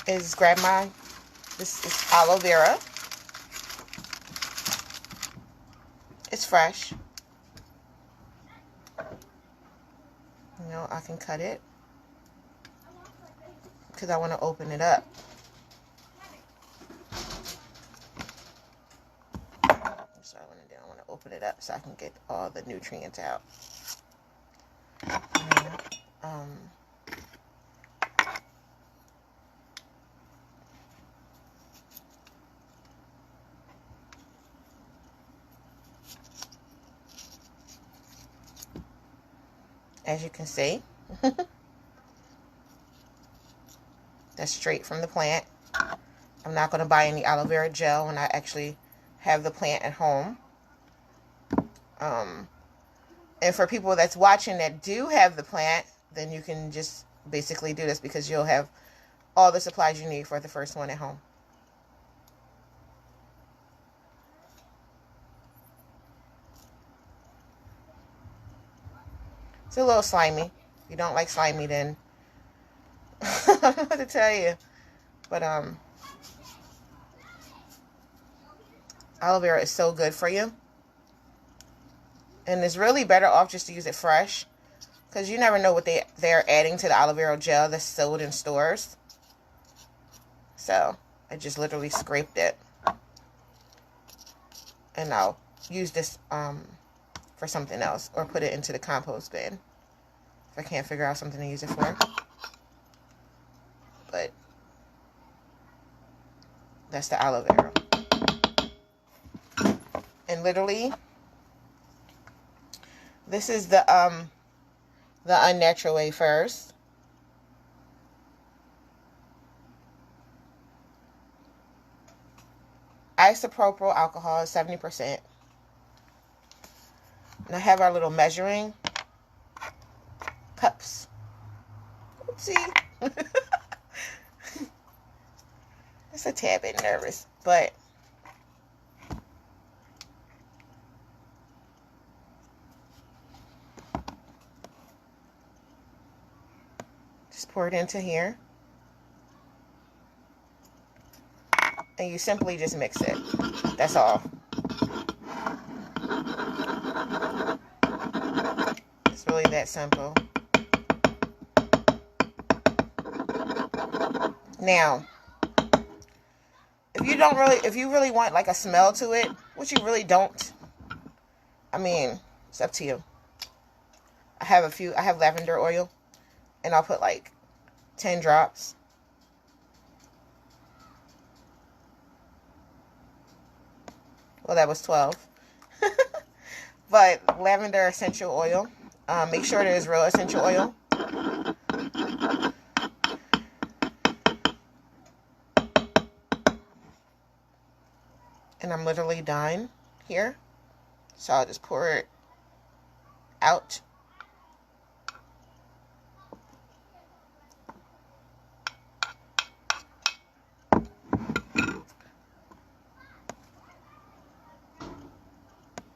is grab this is aloe vera. It's fresh. You know, I can cut it because I want to open it up. So I want to open it up so I can get all the nutrients out. As you can see, that's straight from the plant. I'm not going to buy any aloe vera gel when I actually have the plant at home. And for people that's watching that do have the plant, then you can just basically do this because you'll have all the supplies you need for the first one at home. It's a little slimy. If you don't like slimy, then I don't know what to tell you. But aloe vera is so good for you. And it's really better off just to use it fresh, because you never know what they're adding to the aloe vera gel that's sold in stores. So I just literally scraped it. And I'll use this for something else, or put it into the compost bin if I can't figure out something to use it for. But that's the aloe vera. And literally, this is the unnatural way first. Isopropyl alcohol is 70%. And I have our little measuring cups. Oopsie. It's a tad bit nervous, but just pour it into here. And you simply just mix it. That's all. It's really that simple. Now, if you really want like a smell to it, which you really don't, I mean, it's up to you. I have lavender oil, and I'll put like 10 drops. Well, that was 12. But lavender essential oil. Make sure it is real essential oil. And I'm literally done here. So I'll just pour it out.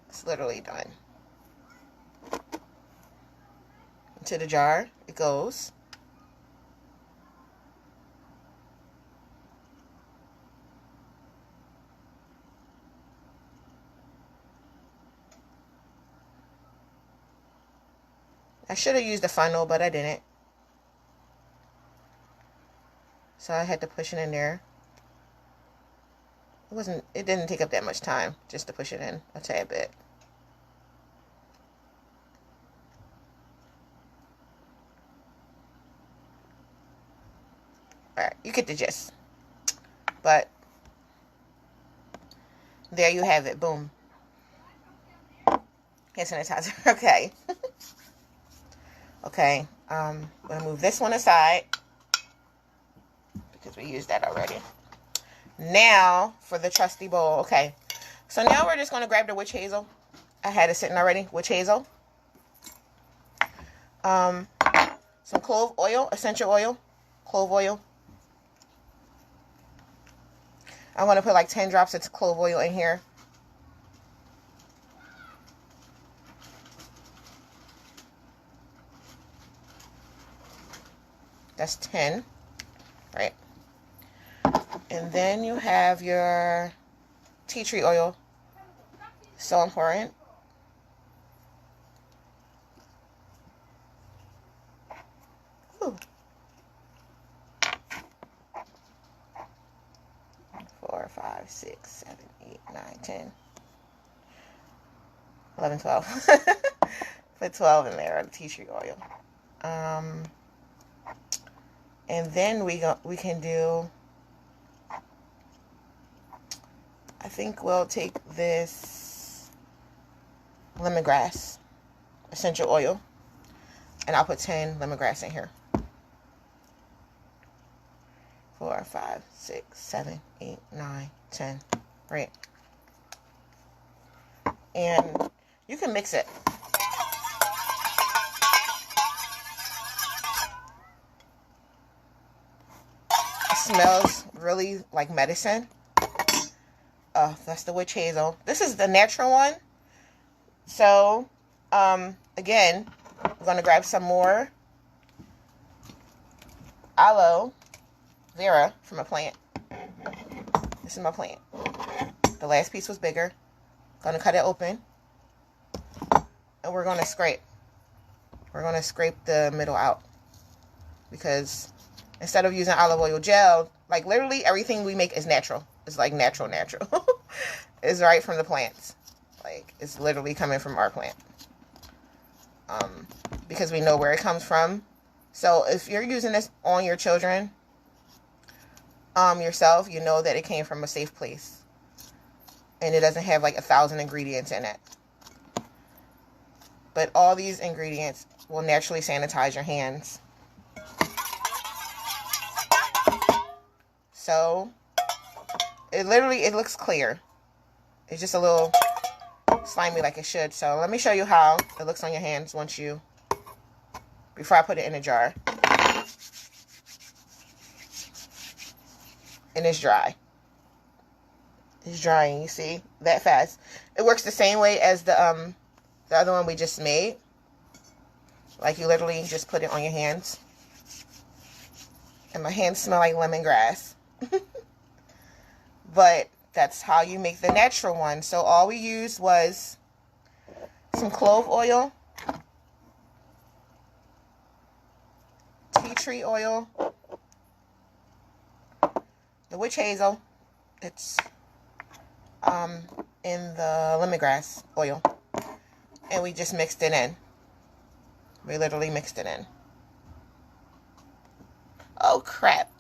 It's literally done. Into the jar it goes. I should have used a funnel, but I didn't. So I had to push it in there. It didn't take up that much time just to push it in a tad bit. Alright, you get the gist. But there you have it. Boom. Hand sanitizer. Okay. Okay. I'm going to move this one aside because we used that already. Now for the trusty bowl. Okay. So now we're just going to grab the witch hazel. I had it sitting already. Witch hazel. Some clove oil. Essential oil. Clove oil. I'm going to put like 10 drops of clove oil in here. That's 10. Right. And then you have your tea tree oil. So important. Ooh. 4, 5, 6, 7, 8, 9, 10, 11, 12. Put 12 in there, the tea tree oil. And then we can do, I think we'll take this lemongrass essential oil, and I'll put 10 lemongrass in here. 4, 5, 6, 7, 8, 9, 10. Right. And you can mix it. It smells really like medicine. That's the witch hazel. This is the natural one. So, again, we're going to grab some more aloe vera from a plant. This is my plant. The last piece was bigger. Going to cut it open. And we're going to scrape. We're going to scrape the middle out. Because instead of using olive oil gel, like literally everything we make is natural. It's like natural. It's right from the plants. Like it's literally coming from our plant. Because we know where it comes from. So if you're using this on your children, yourself, you know that it came from a safe place. And it doesn't have like 1,000 ingredients in it. But all these ingredients will naturally sanitize your hands. So, it looks clear. It's just a little slimy like it should. So, let me show you how it looks on your hands before I put it in a jar. And it's dry. It's drying, you see? That fast. It works the same way as the other one we just made. Like you literally just put it on your hands. And my hands smell like lemongrass. But that's how you make the natural one. So all we used was some clove oil, tea tree oil, the witch hazel. It's in the lemongrass oil. And we just mixed it in. We literally mixed it in. Oh, crap.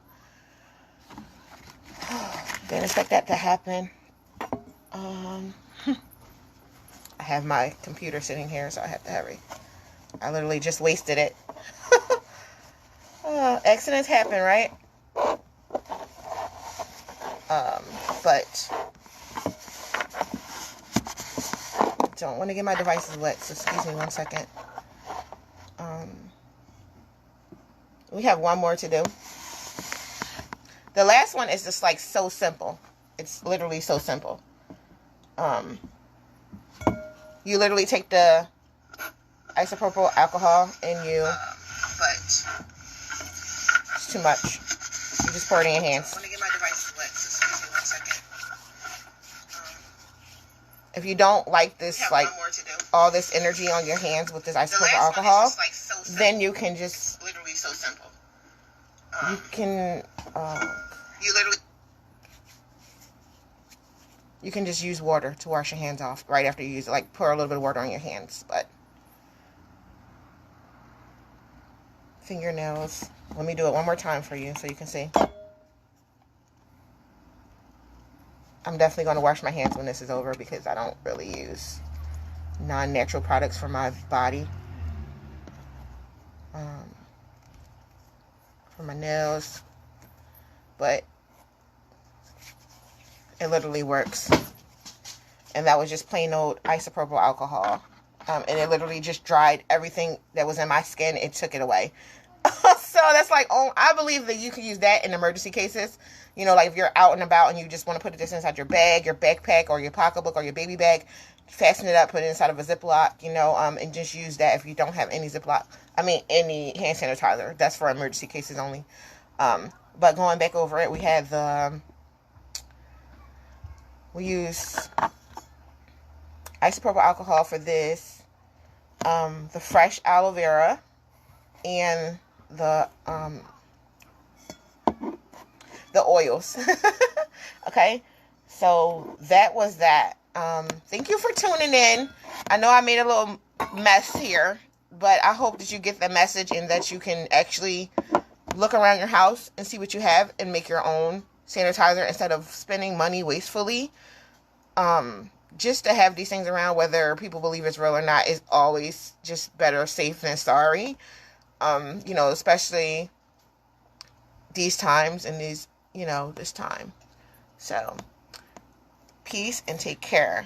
Didn't expect that to happen. I have my computer sitting here, so I have to hurry. I literally just wasted it. Accidents happen, right? But don't want to get my devices wet, so excuse me 1 second. We have one more to do. The last one is just like so simple. It's literally so simple. You literally take the isopropyl alcohol and you, but it's too much. You just pour it in your hands. I want to get my devices wet, so excuse me 1 second. If you don't like this, like all this energy on your hands with this isopropyl alcohol, like then you can just literally so simple. You can you can just use water to wash your hands off right after you use it. Like pour a little bit of water on your hands, but fingernails. Let me do it one more time for you so you can see. I'm definitely going to wash my hands when this is over because I don't really use non-natural products for my body. For my nails. But it literally works. And that was just plain old isopropyl alcohol. And it literally just dried everything that was in my skin. It took it away. So that's like, oh, I believe that you can use that in emergency cases. You know, like if you're out and about and you just want to put this inside your bag, your backpack, or your pocketbook, or your baby bag, fasten it up, put it inside of a Ziploc, you know, and just use that if you don't have any any hand sanitizer. That's for emergency cases only. But going back over it, we had the We use isopropyl alcohol for this, the fresh aloe vera, and the oils. Okay, so that was that. Thank you for tuning in. I know I made a little mess here, but I hope that you get the message and that you can actually look around your house and see what you have and make your own sanitizer instead of spending money wastefully. Just to have these things around, whether people believe it's real or not, is always just better safe than sorry. Especially these times and this time. So, peace and take care.